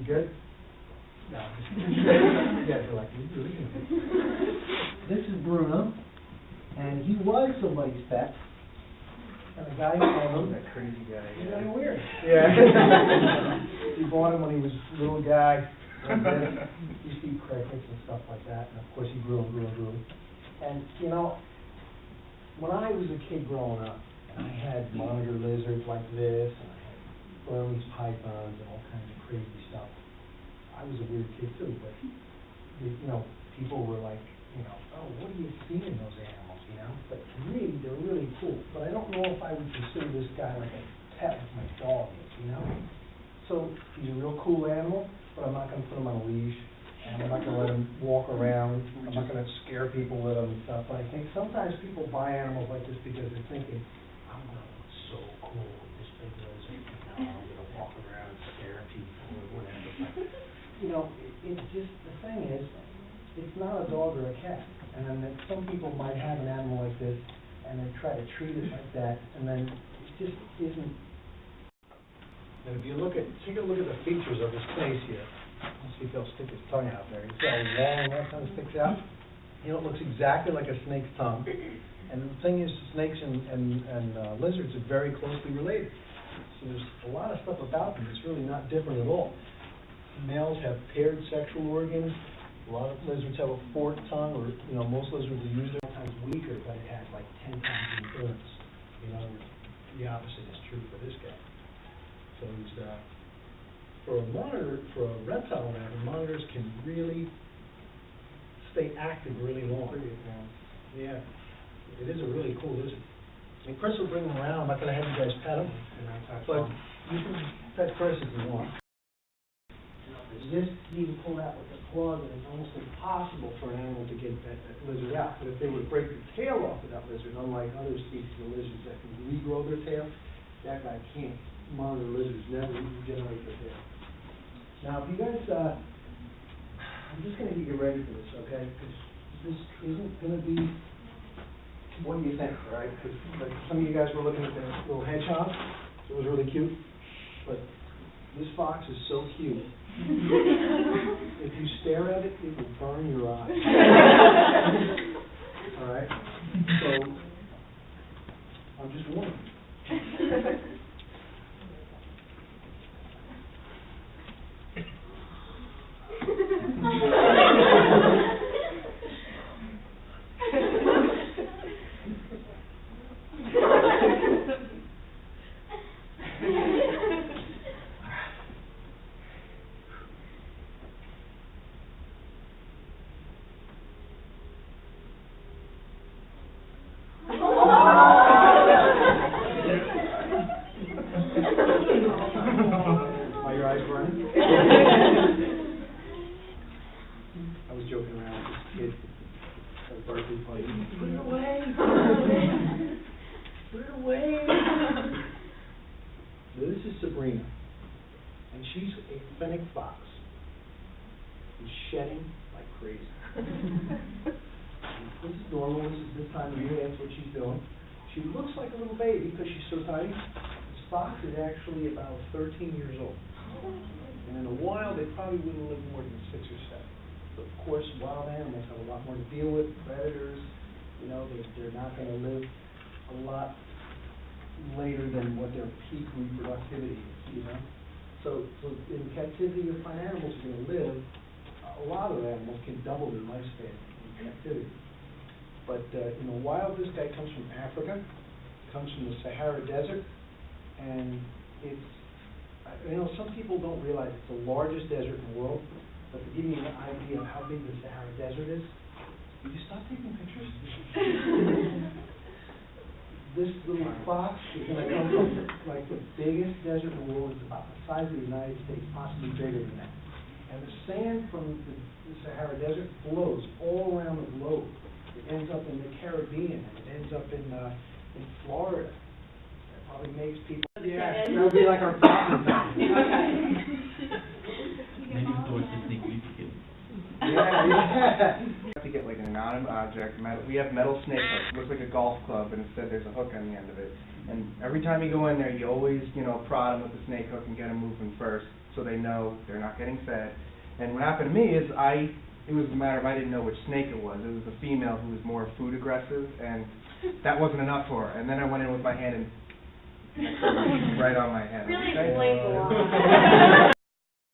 You good? No. You guys are like, you really good. This is Bruno, and he was somebody's pet. And the guy called him. That crazy guy. He's kind of weird. Yeah. He bought him when he was a little guy. Like this. He used to eat crickets and stuff like that. And of course he grew and grew and grew. And you know, when I was a kid growing up, and I had monitor lizards like this, and I had Burmese pythons and all kinds of crazy stuff. I was a weird kid too, but you know, people were like, you know, oh, what do you see in those animals, you know? But to me, they're really cool. But I don't know if I would consider this guy like a pet like my dog is, you know? So he's a real cool animal, but I'm not going to put him on a leash, and I'm not going to let him walk around. I'm not going to scare people with him and stuff. But I think sometimes people buy animals like this because they're thinking, I'm going to look so cool with this big lizard, you know, I'm going to walk around and scare people or whatever. But, you know, it's just, the thing is, it's not a dog or a cat. And then some people might have an animal like this, and they try to treat it like that, and then it just isn't. And if you look at, take a look at the features of his face here. Let's see if he'll stick his tongue out there. He's got a long, that tongue sticks out. You know, it looks exactly like a snake's tongue. And the thing is, snakes and lizards are very closely related. So there's a lot of stuff about them that's really not different at all. Males have paired sexual organs. A lot of lizards have a forked tongue, or, you know, most lizards will use their tongues weaker, but it has like 10 times the endurance. You know, the opposite is true for this guy. So he's, for a monitor, for a reptile animal, monitors can really stay active really long. Yeah, it is a really cool lizard. And Chris will bring him around. I'm not going to have you guys pet him, but you can pet Chris if you want. This being pulled out with a claw, that it's almost impossible for an animal to get that lizard out. But if they would break the tail off of that lizard, unlike other species of lizards that can regrow their tail, that guy can't. Monitor lizards never regenerate their tail. Now, if you guys, I'm just going to get you ready for this, okay? Because this isn't going to be what you think, all right? Because like some of you guys were looking at the little hedgehog. It was really cute. But this fox is so cute. If you stare at it, it will burn your eyes. All right? So, I'm just warning you. Are your eyes burning? I was joking around with this kid at a birthday party. Put it away! Put it away! So this is Sabrina, and she's a fennec fox. She's shedding like crazy. This is normal. This time of year, that's what she's doing. She looks like a little baby because she's so tiny. This fox is actually about 13 years old. And in the wild, they probably wouldn't live more than 6 or 7. But of course, wild animals have a lot more to deal with. Predators, you know, they're not going to live a lot later than what their peak reproductivity is, you know. So in captivity, you find animals are going to live. A lot of animals can double their lifespan in captivity. But in the wild, this guy comes from Africa, comes from the Sahara Desert, and it's, you know, some people don't realize it's the largest desert in the world. But to give you an idea of how big the Sahara Desert is, will you stop taking pictures? This little fox is going to come from like the biggest desert in the world. It's about the size of the United States, possibly bigger than that. And the sand from the Sahara Desert flows all around the globe. It ends up in the Caribbean, and it ends up in Florida. That probably makes people. Yeah, that would be like our problem. Yeah. You have to get like an anonymous object. We have metal snake hooks. It looks like a golf club, and instead there's a hook on the end of it. And every time you go in there, you always, you know, prod them with the snake hook and get them moving first. so they know they're not getting fed. And what happened to me is it was a matter of I didn't know which snake it was. It was a female who was more food aggressive, and that wasn't enough for her. And then I went in with my hand and right on my head. Really Okay? playful.